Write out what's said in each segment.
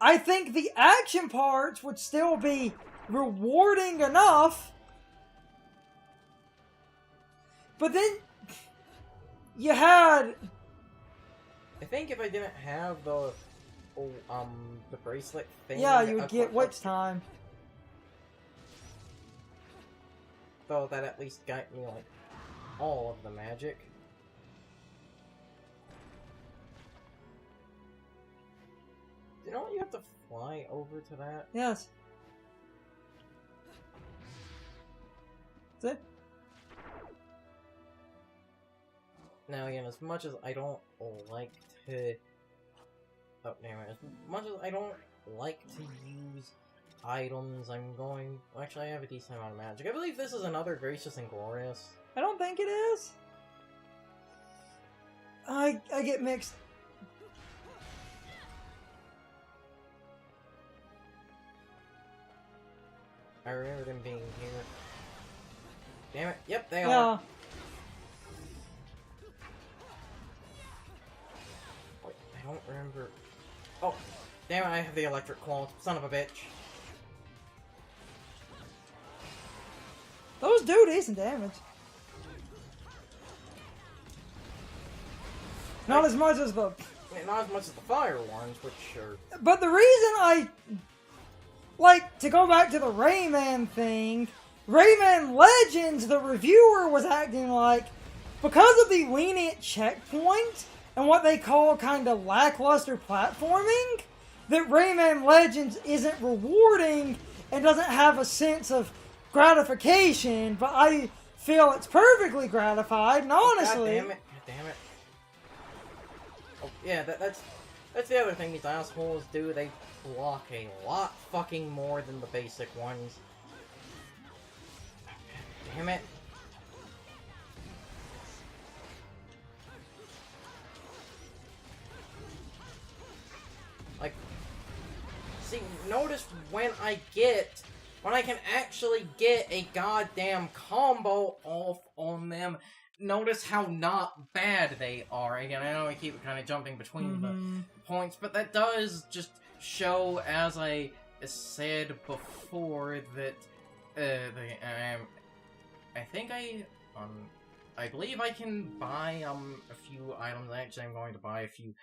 I think the action parts would still be rewarding enough. But then you had... I think if I didn't have the bracelet thing... Yeah, you would get witch time. Though that at least got me, like, all of the magic. You know what? You have to fly over to that? Yes. That's it. Now, again, as much as I don't like to... Oh, damn it. As much as I don't like to use items, I'm going... Actually, I have a decent amount of magic. I believe this is another Gracious and Glorious. I don't think it is. I get mixed. I remember them being here. Damn it. Yep, they Yeah. are. Wait, I don't remember... Oh, damn it, I have the electric claws. Son of a bitch. Those do decent damage. Not as much as the... Not as much as the fire ones, which are... But the reason I... Like, to go back to the Rayman thing, Rayman Legends, the reviewer was acting like, because of the lenient checkpoint, and what they call kind of lackluster platforming, that Rayman Legends isn't rewarding, and doesn't have a sense of gratification, but I feel it's perfectly gratified, and honestly... God damn it. God damn it. Oh, yeah, that's the other thing these assholes do. They block a lot fucking more than the basic ones. God damn it. Like, see, notice when I can actually get a goddamn combo off on them, notice how not bad they are. Again, I know I keep kind of jumping between the points, but that does just show, as I said before, that I believe I can buy a few items. Actually, I'm going to buy a few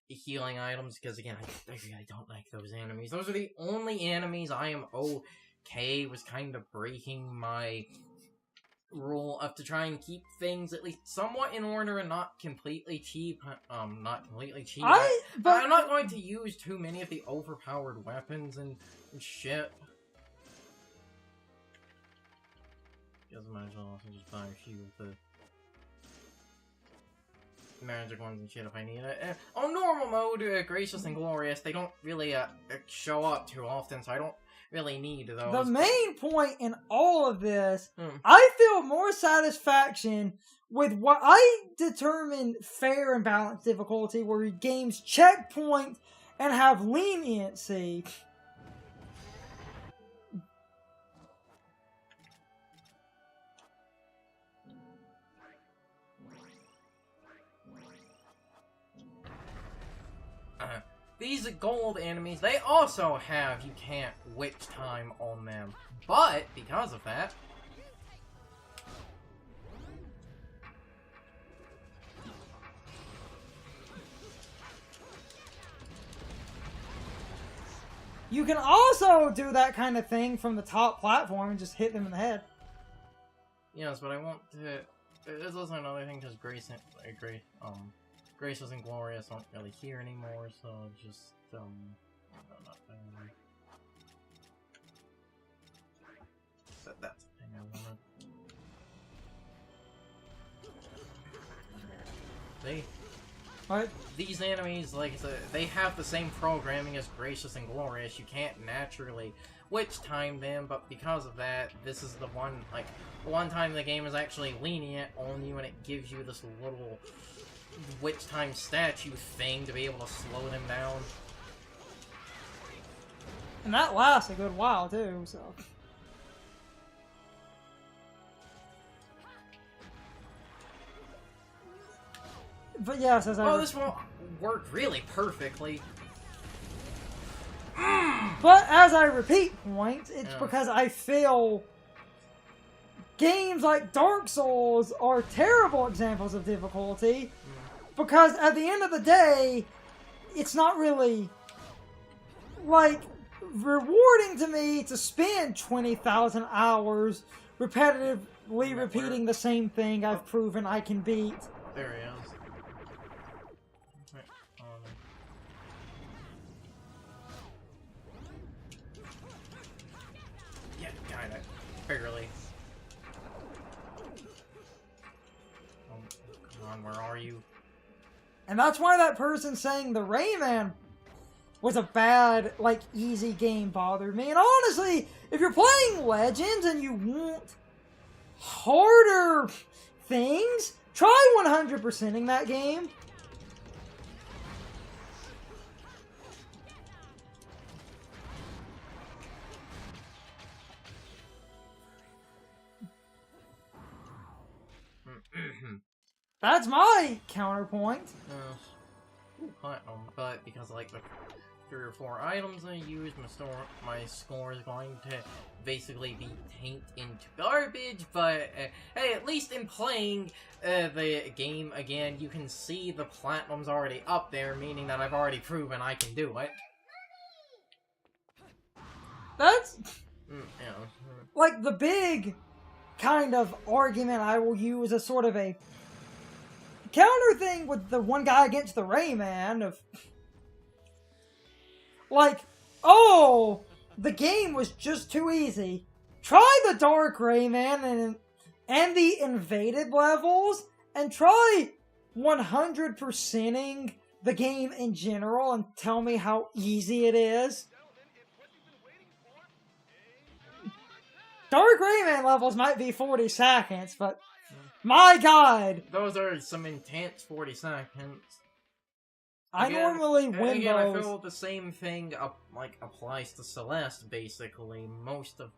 healing items, because again, I really don't like those enemies. Those are the only enemies I am okay with kind of breaking my rule of to try and keep things at least somewhat in order and not completely cheap. I'm not going to use too many of the overpowered weapons and shit. Guess I might as well also just buy a few of the magic ones and shit if I need it. On normal mode, Gracious and Glorious, they don't really show up too often, so I don't really need those. The main point in all of this, I feel more satisfaction with what I determine fair and balanced difficulty, where games checkpoint and have leniency. These gold enemies, they also have you can't witch time on them. But, because of that... You can also do that kind of thing from the top platform and just hit them in the head. Yes, but I want to... There's also another thing, because Gracious and Glorious aren't really here anymore, so just, no, not that. That's the thing I wanted. What? These enemies, like I said, they have the same programming as Gracious and Glorious. You can't naturally witch time them, but because of that, this is the one time the game is actually lenient on you, and it gives you this little witch time statue thing to be able to slow them down. And that lasts a good while too, so. But yes, as I... this won't work really perfectly. But as I repeat points, it's Yeah. because I feel games like Dark Souls are terrible examples of difficulty. Because at the end of the day, it's not really, like, rewarding to me to spend 20,000 hours repetitively repeating the same thing I've proven I can beat. There he is. Yeah, kinda. Barely. Oh, come on, where are you? And that's why that person saying the Rayman was a bad, like, easy game bothered me. And honestly, if you're playing Legends and you want harder things, try 100%ing that game. That's my counterpoint. But because like the 3 or 4 items I used, my score is going to basically be tanked into garbage. But hey, at least in playing the game again, you can see the platinum's already up there, meaning that I've already proven I can do it. That's Yeah. like the big kind of argument I will use as sort of a counter thing with the one guy against the Rayman of like, oh, the game was just too easy. Try the Dark Rayman and the invaded levels, and try 100%ing the game in general and tell me how easy it is. Dark Rayman levels might be 40 seconds, but my god! Those are some intense 40 seconds. I normally win again, those. I feel the same thing applies to Celeste, basically. Most of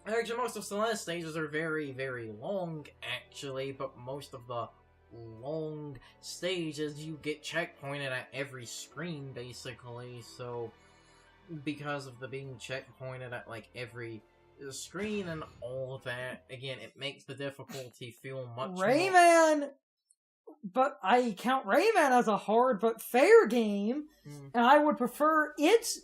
Celeste stages are very, very long, actually, but most of the long stages you get checkpointed at every screen, basically, so because of the being checkpointed at, like, every screen and all of that, again, it makes the difficulty feel much Rayman! But I count Rayman as a hard but fair game, and I would prefer its...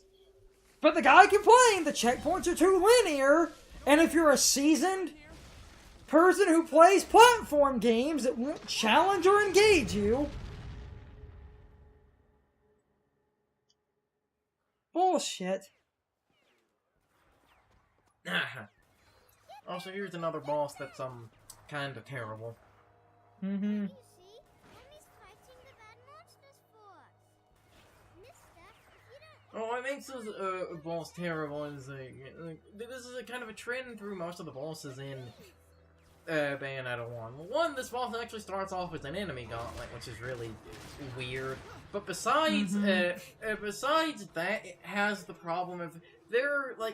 But the guy complained the checkpoints are too linear, and if you're a seasoned person who plays platform games, it won't challenge or engage you. Bullshit. Also, here's another boss that's, kinda terrible. Mm-hmm. Oh, what makes this boss terrible is this is a kind of a trend through most of the bosses in Bayonetta 1. One, this boss actually starts off as an enemy gauntlet, which is really weird. But besides besides that, it has the problem of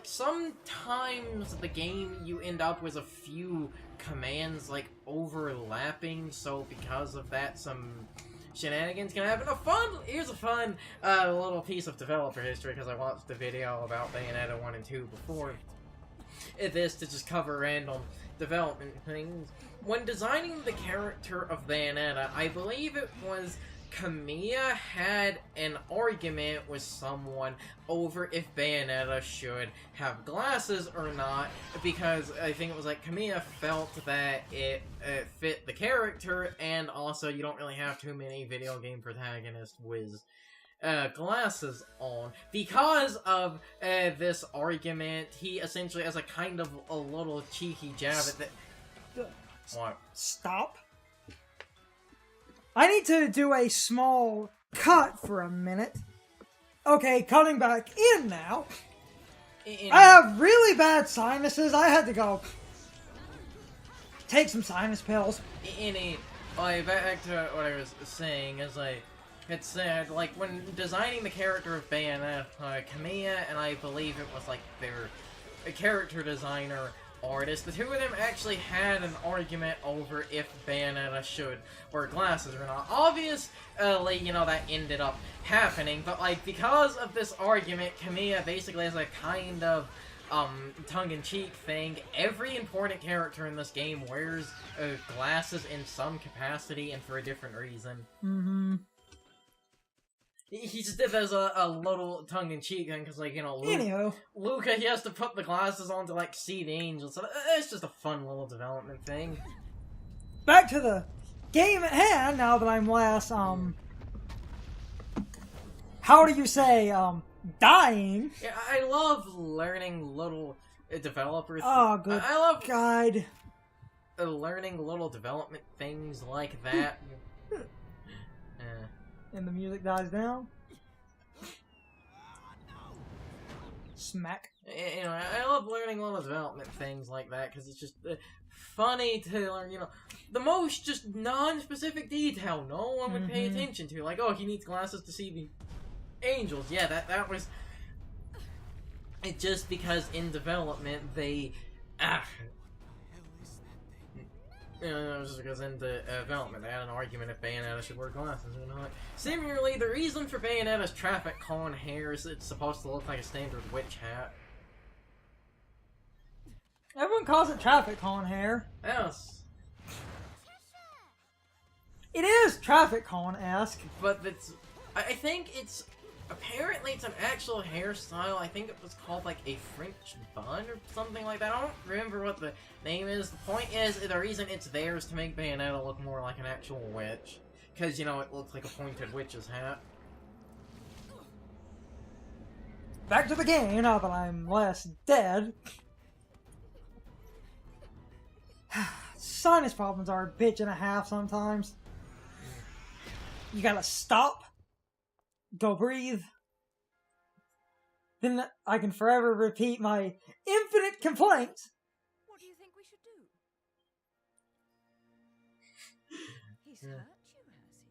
sometimes the game you end up with a few commands overlapping, so because of that some shenanigans can happen. Here's a fun little piece of developer history, because I watched the video about Bayonetta 1 and 2 before this to just cover random development things. When designing the character of Bayonetta, I believe it was Kamiya had an argument with someone over if Bayonetta should have glasses or not, because I think it was Kamiya felt that it fit the character, and also you don't really have too many video game protagonists with glasses on. Because of this argument, he essentially, as a kind of a little cheeky jab at that... What? Stop. I need to do a small cut for a minute. Okay, cutting back in now. I have really bad sinuses. I had to go take some sinus pills. Back to what I was saying, as I had said, when designing the character of Bayonetta, Kamiya and I believe it was their character designer artist, the two of them actually had an argument over if Bayonetta should wear glasses or not. Obviously, you know, that ended up happening, but, like, because of this argument, Kamiya basically has a kind of, tongue-in-cheek thing. Every important character in this game wears, glasses in some capacity and for a different reason. Mm-hmm. He just did that as a little tongue-in-cheek thing, because, like, you know, Luca, he has to put the glasses on to, like, see the angels, so it's just a fun little development thing. Back to the game at hand, now that I'm less, how do you say, dying? Yeah, I love learning little developers. Oh, good I love God. Learning little development things like that. And the music dies down. Smack. You know, I love learning little development things like that, because it's just funny to learn, you know, the most just non-specific detail no one would pay attention to. Like, oh, he needs glasses to see the angels. Yeah, that was... It just because in development, they... You know, just because in the development, they had an argument if Bayonetta should wear glasses or not. Similarly, the reason for Bayonetta's traffic cone hair is it's supposed to look like a standard witch hat. Everyone calls it traffic cone hair. Yes. It is traffic cone-esque. But it's... I think it's... Apparently it's an actual hairstyle. I think it was called like a French bun or something like that. I don't remember what the name is. The point is, the reason it's there is to make Bayonetta look more like an actual witch. Because, you know, it looks like a pointed witch's hat. Back to the game, now that I'm less dead. Sinus problems are a bitch and a half sometimes. You gotta stop. Go breathe. Then I can forever repeat my infinite complaints. What do you think we should do? He's hurt you, has he?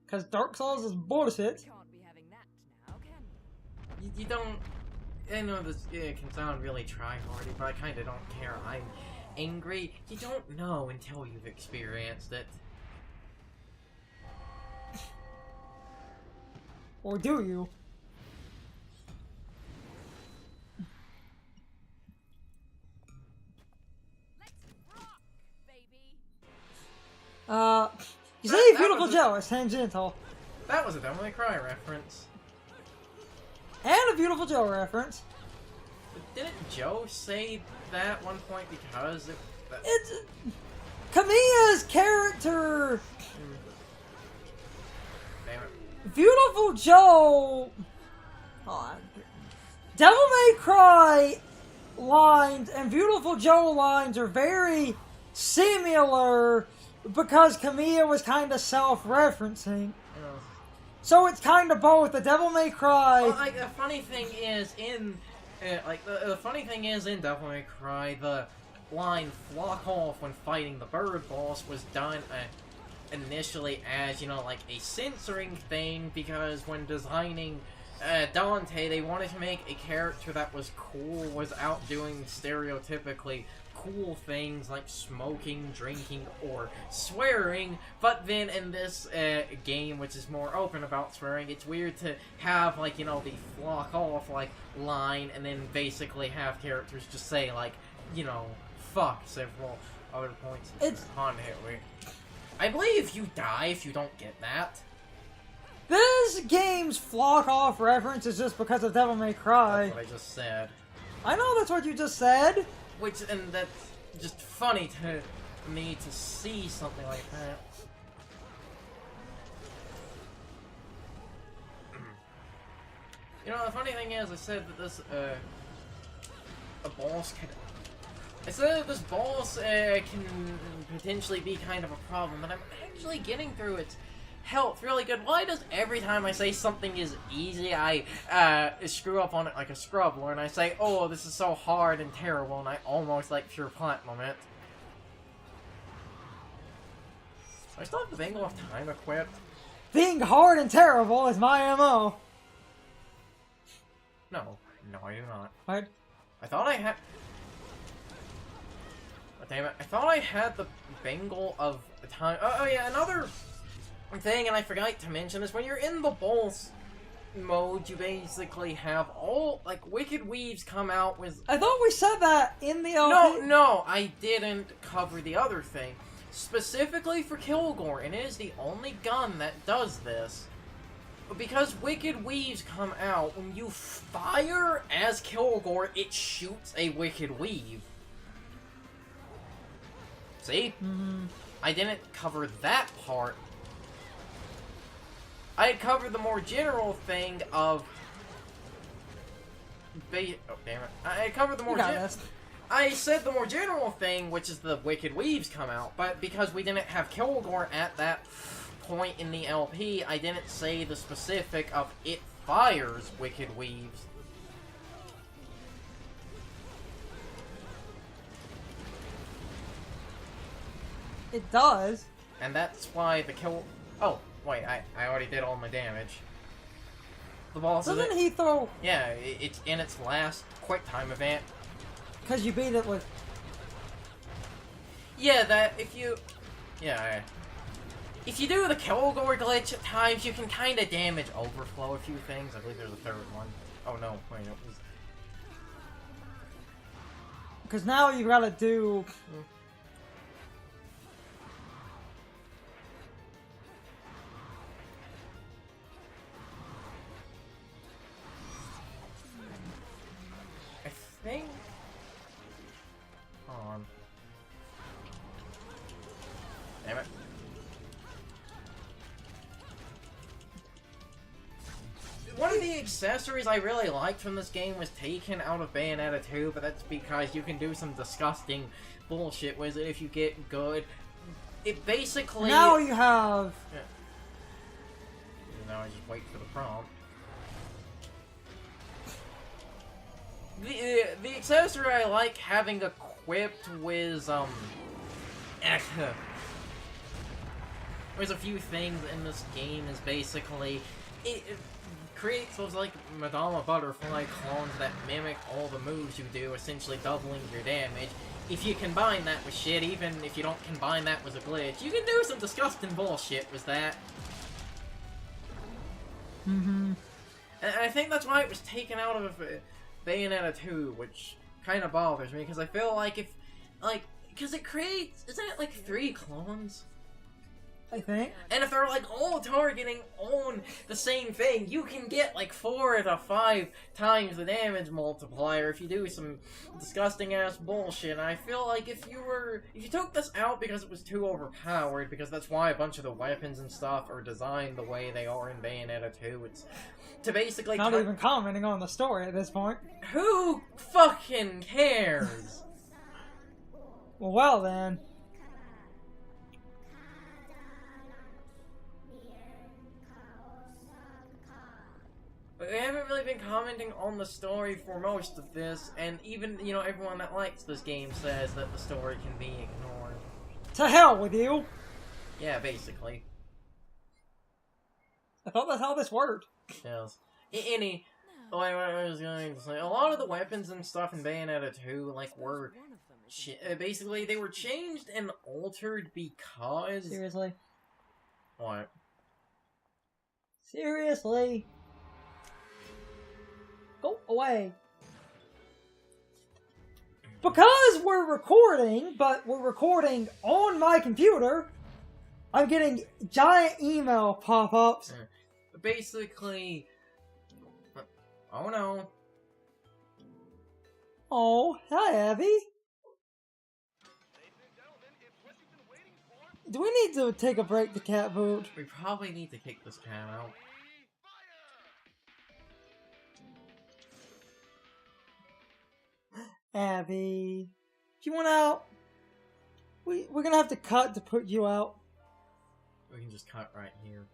Because Dark Souls is bullshit. Can't be having that now, can you? You don't... I know this can sound really try-hardy, but I kinda don't care. I'm angry. You don't know until you've experienced it. Or do you? Let's rock, baby. You say That Beautiful was Joe is tangential. That was a Devil May Cry reference. And a Beautiful Joe reference. But didn't Joe say that at one point because it... It's... Kamiya's character... Damn it. Beautiful Joe... Hold on. Devil May Cry lines and Beautiful Joe lines are very similar because Kamiya was kind of self-referencing. So it's kind of both. The Devil May Cry... Well, like, the funny thing is, in... the funny thing is, in Devil May Cry, the line "flock off" when fighting the bird boss was done initially as, you know, like a censoring thing, because when designing Dante, they wanted to make a character that was cool without doing stereotypically cool things like smoking, drinking, or swearing, but then in this game, which is more open about swearing, it's weird to have, like, you know, the flock off, like, line, and then basically have characters just say, like, you know, fuck several other points. It's... I believe you die if you don't get that. This game's flock off reference is just because of Devil May Cry. That's what I just said. I know that's what you just said. And that's just funny to me to see something like that. You know, the funny thing is, I said that this, a boss can... I said that this boss, can potentially be kind of a problem, and I'm actually getting through its health really good. Why does every time I say something is easy, I, screw up on it like a scrubbler, and I say, oh, this is so hard and terrible, and I almost, like, pure platinum it. I still have the Bangle of Time equipped. Being hard and terrible is my MO. No, I do not. What? I thought I had... damn it. I thought I had the Bangle of Time. Oh yeah, another thing, and I forgot to mention is when you're in the boss mode, you basically have all, like, Wicked Weaves come out with... I thought we said that in the LP. No, I didn't cover the other thing. Specifically for Kilgore, and it is the only gun that does this. Because Wicked Weaves come out, when you fire as Kilgore, it shoots a Wicked Weave. See? Mm-hmm. I didn't cover that part. I had covered the more general thing of... oh, damn it. I had covered the more I said the more general thing, which is the Wicked Weaves come out, but because we didn't have Kilgore at that point in the LP, I didn't say the specific of it fires Wicked Weaves. It does. And that's why the kill... Oh, wait, I already did all my damage. The boss Doesn't he throw... Yeah, it's in its last quick time event. Because you beat it with... Yeah, that if you... Yeah, if you do the Kilgore glitch at times, you can kind of damage overflow a few things. I believe there's a third one. Oh no, wait, it was... Because now you gotta do... I think... Hold on. Damn it. One of the accessories I really liked from this game was taken out of Bayonetta 2, but that's because you can do some disgusting bullshit with it if you get good. It basically... Now you have... Yeah. Now I just wait for the prompt. The accessory I like having equipped with, there's a few things in this game is basically, it creates those, like, Madama Butterfly clones that mimic all the moves you do, essentially doubling your damage. If you combine that with shit, even if you don't combine that with a glitch, you can do some disgusting bullshit with that. Mm-hmm. And I think that's why it was taken out of Bayonetta 2, which kind of bothers me, because I feel like if, like, because it creates, isn't it like 3 clones? I think. And if they're like all targeting on the same thing, you can get like 4 to 5 times the damage multiplier if you do some disgusting ass bullshit. And I feel like if you took this out because it was too overpowered, because that's why a bunch of the weapons and stuff are designed the way they are in Bayonetta 2, it's to basically Not even commenting on the story at this point. Who fucking cares? Well then. We haven't really been commenting on the story for most of this, and even, you know, everyone that likes this game says that the story can be ignored. To hell with you! Yeah, basically. I thought that's how this worked. Yes. Like I was going to say, a lot of the weapons and stuff in Bayonetta 2, like, were... basically, they were changed and altered because... Seriously? What? Seriously? Go away. Because we're recording, but we're recording on my computer, I'm getting giant email pop-ups. Basically... Oh no. Oh, hi Abby. Do we need to take a break to cat food? We probably need to kick this cat out. Abby, do you want out? We're gonna have to cut to put you out. We can just cut right here.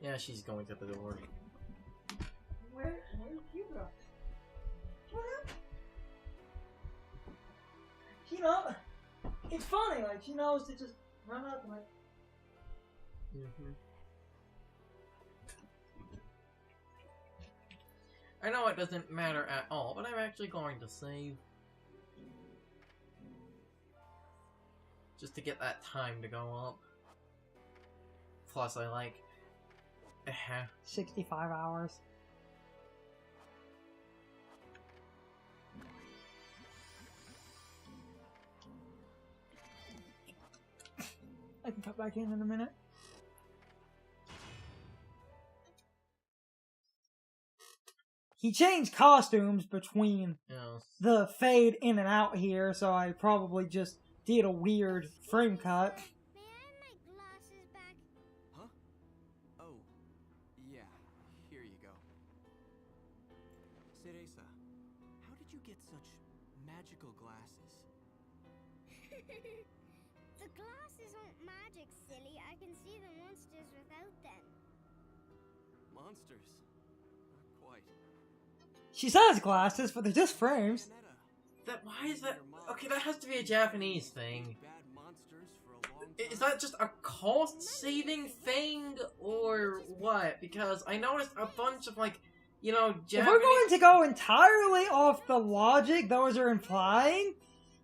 Yeah, she's going to the door. Where's you go? She knows. It's funny, like she knows to just run up and like. I know it doesn't matter at all, but I'm actually going to save. just to get that time to go up. Plus, I like 65 hours. I can cut back in a minute. He changed costumes between the fade in and out here, so I probably just did a weird frame cut. May I have my glasses back? Huh? Oh, yeah. Here you go. Cereza, how did you get such magical glasses? The glasses aren't magic, silly. I can see the monsters without them. Monsters? Not quite. She says glasses, but they're just frames. Why is that? Okay, that has to be a Japanese thing. Is that just a cost-saving thing, or what? Because I noticed a bunch of, like, you know, Japanese... If we're going to go entirely off the logic those are implying,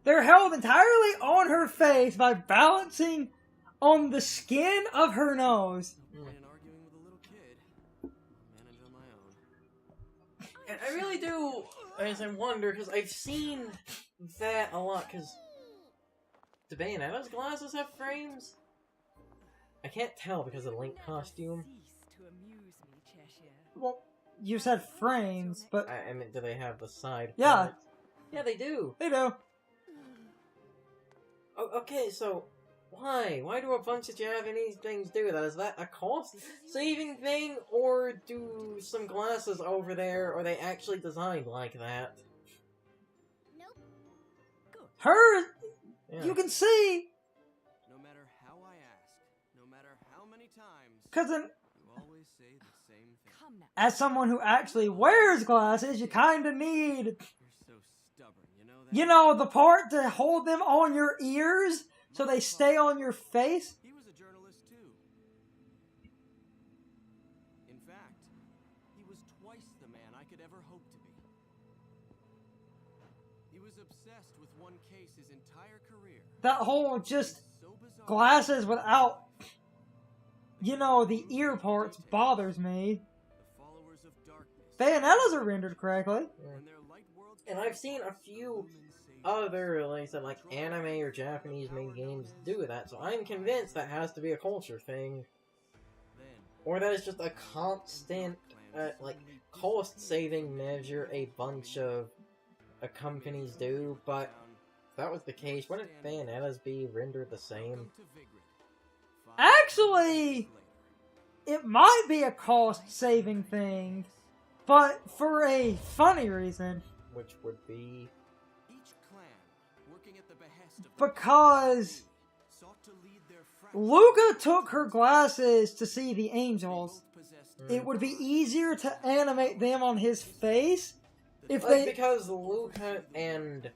they're held entirely on her face by balancing on the skin of her nose. And arguing with a little kid. I'll manage on my own. And I really do, as I wonder, because I've seen that a lot, because... Do Bayonetta's glasses have frames? I can't tell because of the Link costume. Well, you said frames, but... I mean, do they have the side Yeah. parts? Yeah, they do. They do. Oh, okay, so... Why? Why do a bunch of Japanese things do that? Is that a cost-saving thing? Or do some glasses over there, are they actually designed like that? Nope. Her... Yeah. You can see... No matter how I ask, no matter how many times, Because you always say the same thing. Come now. as someone who actually wears glasses, you kind of need... You're so stubborn, you know that? You know, the part to hold them on your ears so they stay on your face? He was a journalist too. In fact, he was twice the man I could ever hope to be. He was obsessed with one case his entire career. That whole just So bizarre. glasses without, you know, the ear parts bothers me. The followers of darkness. Bayonetta's are rendered correctly. When their light world And I've seen a few other, like I said, like anime or Japanese made games do that, so I'm convinced that has to be a culture thing. then Or that is just a constant, like, cost-saving measure a bunch of companies do, but if that was the case, wouldn't Bayonetta's be rendered the same? Actually, it might be a cost-saving thing, but for a funny reason. Which would be... Each clan, working at the behest of the Because sought to lead their Luca took her glasses to see the angels. possessed It would be easier to animate them on his face if Like, they... because Luca and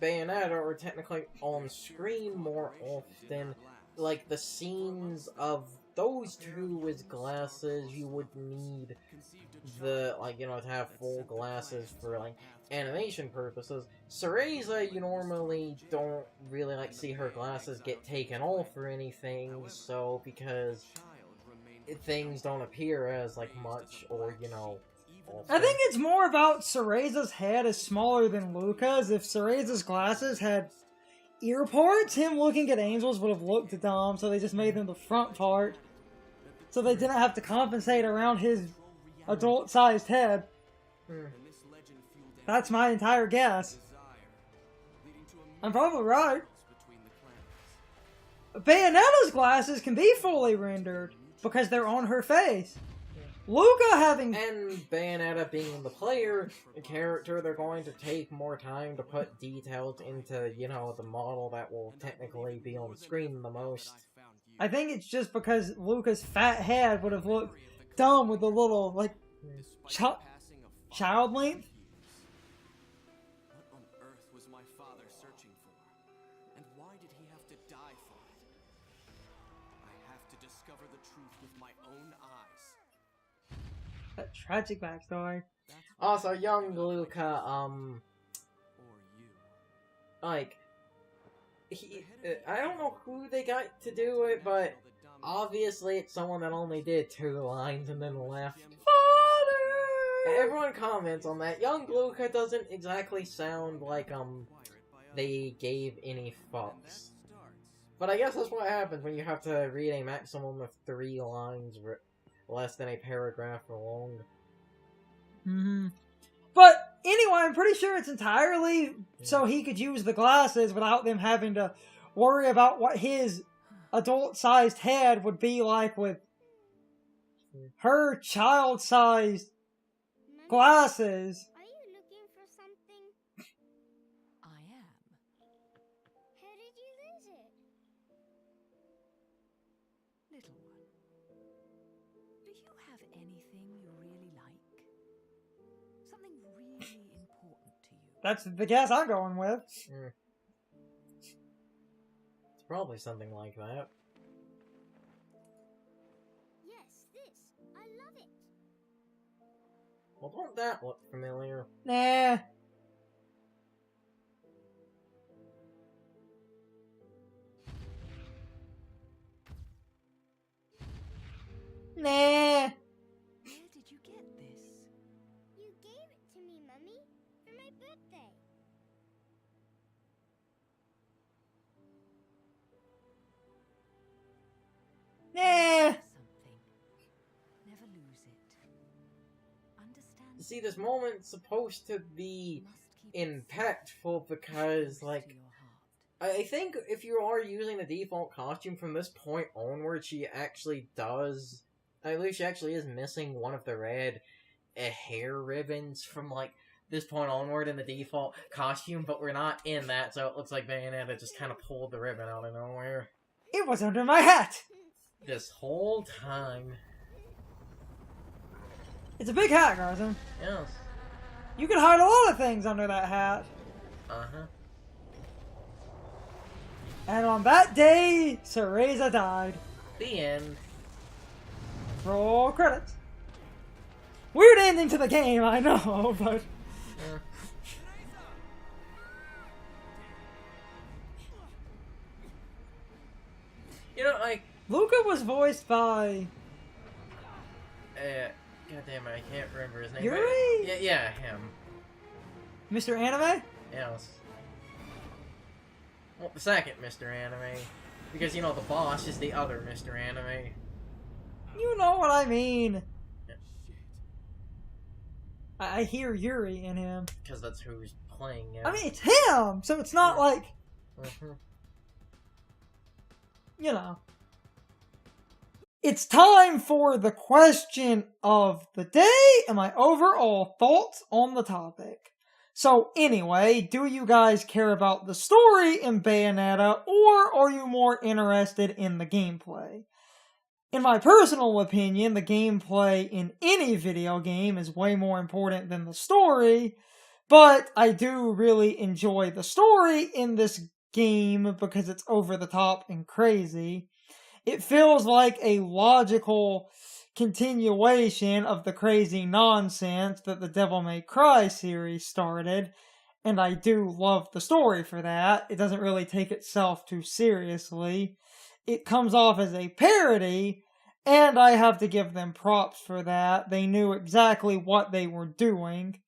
Bayonetta are technically on screen more often, like, the scenes of those two with glasses, you would need the, like, you know, to have full glasses for, like, animation purposes. Cereza, you normally don't really, like, see her glasses get taken off or anything, so, because things don't appear as, like, much, or, you know... I think it's more about Cereza's head is smaller than Luca's. If Cereza's glasses had ear parts, him looking at angels would have looked dumb, so they just made them the front part. So they didn't have to compensate around his adult-sized head. That's my entire guess. I'm probably right. Bayonetta's glasses can be fully rendered because they're on her face. Luca having... And Bayonetta being the player, the character, they're going to take more time to put details into, you know, the model that will technically be on screen the most. I think it's just because Luca's fat head would have looked dumb with the little, like, child length. What on earth was my father searching for? And why did he have to die for it? I have to discover the truth with my own eyes. That tragic backstory. Also, young Luca, Or you. like, I don't know who they got to do it, but obviously it's someone that only did 2 lines and then left. Father! Everyone comments on that. Young Luca doesn't exactly sound like, they gave any fucks. But I guess that's what happens when you have to read a maximum of 3 lines less than a paragraph long. Mm-hmm. But anyway, I'm pretty sure it's entirely so he could use the glasses without them having to worry about what his adult-sized head would be like with her child-sized Mummy, glasses. are you looking for something? I am. How did you lose it? Little one. Do you have anything you really like? Something really important to you? That's the guess I'm going with. It's probably something like that. Yes, this. I love it. Well, don't that look familiar? Nah. Nah. Where did you get this? You gave it to me, Mummy, for my birthday. Nah. Something. Never lose it. Understand? See, this moment's supposed to be Must keep it impactful because, close to like, your heart. I think if you are using the default costume from this point onward, she actually does... I believe she actually is missing one of the red hair ribbons from, like, this point onward in the default costume, but we're not in that, so it looks like Bayonetta just kind of pulled the ribbon out of nowhere. It was under my hat. This whole time. It's a big hat, Garson. Yes. You can hide a lot of things under that hat. Uh-huh. And on that day, Cereza died. The end. Roll credits. Weird ending to the game, I know, but... Yeah. You know, like... Luca was voiced by... God damn it, I can't remember his name. Yuri? Yeah, him. Mr. Anime? Yes. Well, the second Mr. Anime. Because, you know, the boss is the other Mr. Anime. You know what I mean. Yeah. I hear Yuri in him. Because that's who's playing it. I mean, it's him, so it's not like, Mhm. you know. It's time for the question of the day and my overall thoughts on the topic. So anyway, do you guys care about the story in Bayonetta, or are you more interested in the gameplay? In my personal opinion, the gameplay in any video game is way more important than the story, but I do really enjoy the story in this game because it's over the top and crazy. It feels like a logical continuation of the crazy nonsense that the Devil May Cry series started, and I do love the story for that. It doesn't really take itself too seriously. It comes off as a parody, and I have to give them props for that. They knew exactly what they were doing.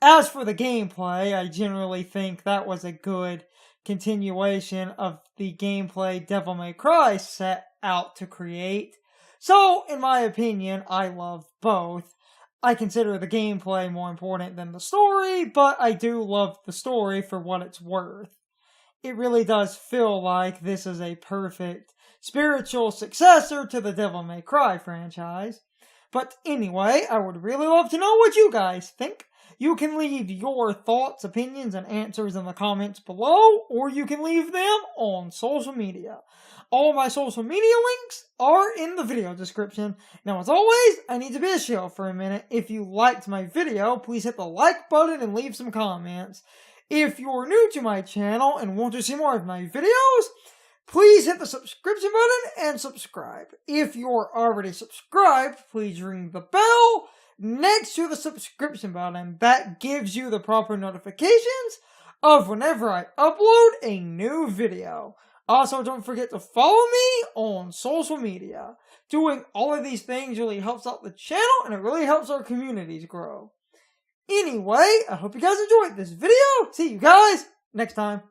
As for the gameplay, I generally think that was a good continuation of the gameplay Devil May Cry set out to create. So, in my opinion, I love both. I consider the gameplay more important than the story, but I do love the story for what it's worth. It really does feel like this is a perfect spiritual successor to the Devil May Cry franchise. But anyway, I would really love to know what you guys think. You can leave your thoughts, opinions, and answers in the comments below, or you can leave them on social media. All my social media links are in the video description. Now, as always, I need to be a shill for a minute. If you liked my video, please hit the like button and leave some comments. If you're new to my channel and want to see more of my videos, please hit the subscription button and subscribe. If you're already subscribed, please ring the bell next to the subscription button. That gives you the proper notifications of whenever I upload a new video. Also, don't forget to follow me on social media. Doing all of these things really helps out the channel, and it really helps our communities grow. Anyway, I hope you guys enjoyed this video. See you guys next time.